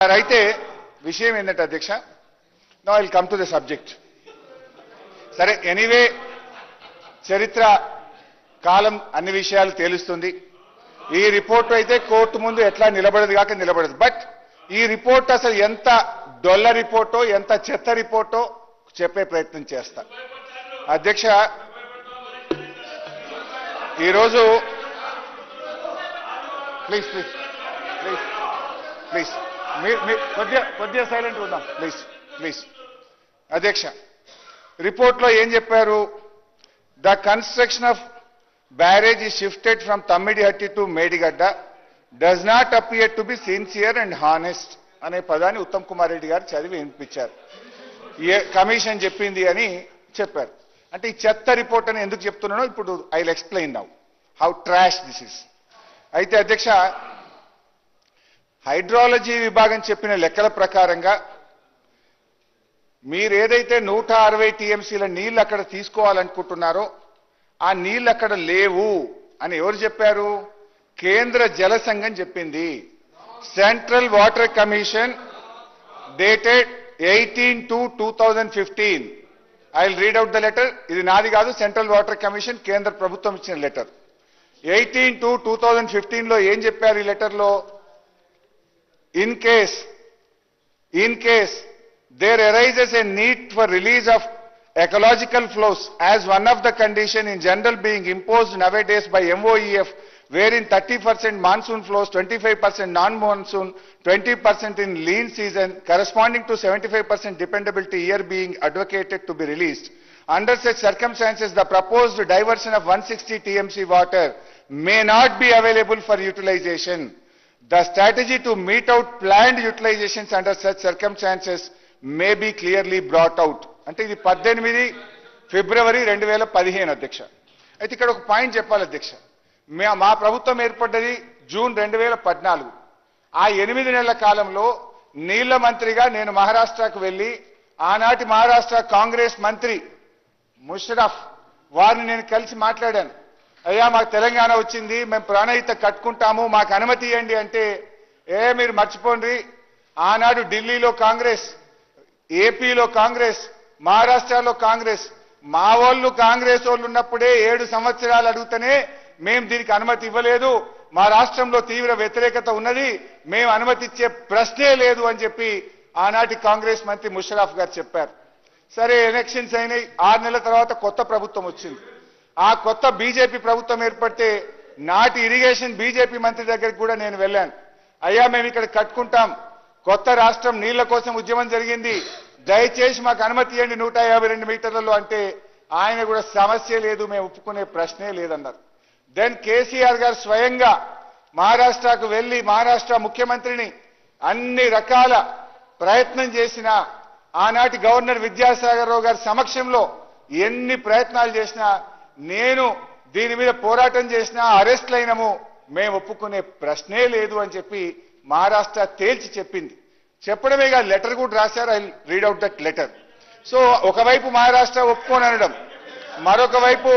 అయితే విషయం ఏంటంటే అధ్యక్ష, now I will come to the subject. సరే, ఎనీవే చరిత్ర కాలం అన్ని విషయాలు తేలుస్తుంది. ఈ రిపోర్ట్ అయితే కోర్టు ముందు ఎట్లా నిలబడదు కాక నిలబడదు. బట్ ఈ రిపోర్ట్ అసలు ఎంత డొల్ల రిపోర్టో ఎంత చెత్త రిపోర్టో చెప్పే ప్రయత్నం చేస్తా. అధ్యక్ష, ఈరోజు ప్లీజ్ ప్లీజ్ ప్లీజ్ ప్లీజ్ కొద్దిగా సైలెంట్ ఉందాం ప్లీజ్ ప్లీజ్. అధ్యక్ష, రిపోర్ట్లో ఏం చెప్పారు? The construction of barrage is shifted from Tammidihatti to Medigadda does not appear to be sincere and honest అనే పదాన్ని ఉత్తమ్ కుమార్ రెడ్డి గారు చదివి వినిపించారు. కమిషన్ చెప్పింది అని చెప్పారు. అంటే ఈ చెత్త రిపోర్ట్ అని ఎందుకు చెప్తున్నానో ఇప్పుడు I will explain now how trash this is. అయితే అధ్యక్ష, హైడ్రాలజీ విభాగం చెప్పిన లెక్కల ప్రకారంగా మీరు ఏదైతే 160 టీఎంసీల నీళ్లు అక్కడ తీసుకోవాలనుకుంటున్నారో ఆ నీళ్లు అక్కడ లేవు అని ఎవరు చెప్పారు? కేంద్ర జల సంఘం చెప్పింది. Central water commission dated 18/2/2015. I will read out the letter. ఇది నాది కాదు, సెంట్రల్ వాటర్ కమిషన్ కేంద్ర ప్రభుత్వం ఇచ్చిన లెటర్. 18/2/2015 లో ఏం చెప్పారు ఈ లెటర్లో? In case there arises a need for release of ecological flows as one of the condition in general being imposed nowadays by MOEF, wherein 30% monsoon flows, 25% non-monsoon, 20% in lean season, corresponding to 75% dependability year being advocated to be released. Under such circumstances, the proposed diversion of 160 TMC water may not be available for utilization. The strategy to meet out planned utilizations under such circumstances may be clearly brought out. అంటే ఇది 18 ఫిబ్రవరి 2015 అధ్యక్ష. అయితే ఇక్కడ ఒక point చెప్పాలి అధ్యక్ష. మా ప్రభుత్వం ఏర్పడ్డది జూన్ 2014. ఆ 8 నెలల కాలంలో నీళ్ల మంత్రిగా నేను మహారాష్ట్రకు వెళ్లి ఆనాటి మహారాష్ట్ర కాంగ్రెస్ మంత్రి ముషరఫ్ వారిని నేను కలిసి మాట్లాడాను. అయ్యా, మాకు తెలంగాణ వచ్చింది, మేము ప్రాణహిత కట్టుకుంటాము, మాకు అనుమతి ఇవ్వండి అంటే, మీరు మర్చిపోండి, ఆనాడు ఢిల్లీలో కాంగ్రెస్, ఏపీలో కాంగ్రెస్, మహారాష్ట్రలో కాంగ్రెస్, మా వాళ్ళు కాంగ్రెస్ వాళ్ళు ఉన్నప్పుడే 7 సంవత్సరాలు అడుగుతూనే మేము దీనికి అనుమతి ఇవ్వలేదు, మా రాష్ట్రంలో తీవ్ర వ్యతిరేకత ఉన్నది, మేము అనుమతి ఇచ్చే ప్రశ్నే లేదు అని చెప్పి ఆనాటి కాంగ్రెస్ మంత్రి ముషరఫ్ గారు చెప్పారు. సరే, ఎలక్షన్స్ అయినాయి. 6 నెలల తర్వాత కొత్త ప్రభుత్వం వచ్చింది. ఆ కొత్త బీజేపీ ప్రభుత్వం ఏర్పడితే నాటి ఇరిగేషన్ బీజేపీ మంత్రి దగ్గరికి కూడా నేను వెళ్ళాను. అయ్యా, మేము ఇక్కడ కట్టుకుంటాం, కొత్త రాష్ట్రం నీళ్ల కోసం ఉద్యమం జరిగింది, దయచేసి మాకు అనుమతి ఇవ్వండి 152 మీటర్లలో అంటే ఆయన కూడా సమస్య లేదు, మేము ఒప్పుకునే ప్రశ్నే లేదన్నారు. దెన్ కేసీఆర్ గారు స్వయంగా మహారాష్ట్రకు వెళ్లి మహారాష్ట్ర ముఖ్యమంత్రిని అన్ని రకాల ప్రయత్నం చేసిన, ఆనాటి గవర్నర్ విద్యాసాగర్ రావు గారి సమక్షంలో ఎన్ని ప్రయత్నాలు చేసినా, నేను దీని మీద పోరాటం చేసినా, అరెస్ట్లు అయినాము, మేము ఒప్పుకునే ప్రశ్నే లేదు అని చెప్పి మహారాష్ట్ర తేల్చి చెప్పింది. చెప్పడమే కాదు, లెటర్ కూడా రాశారు. I read out that letter. So ఒకవైపు మహారాష్ట్ర ఒప్పుకోనడం, మరొక వైపు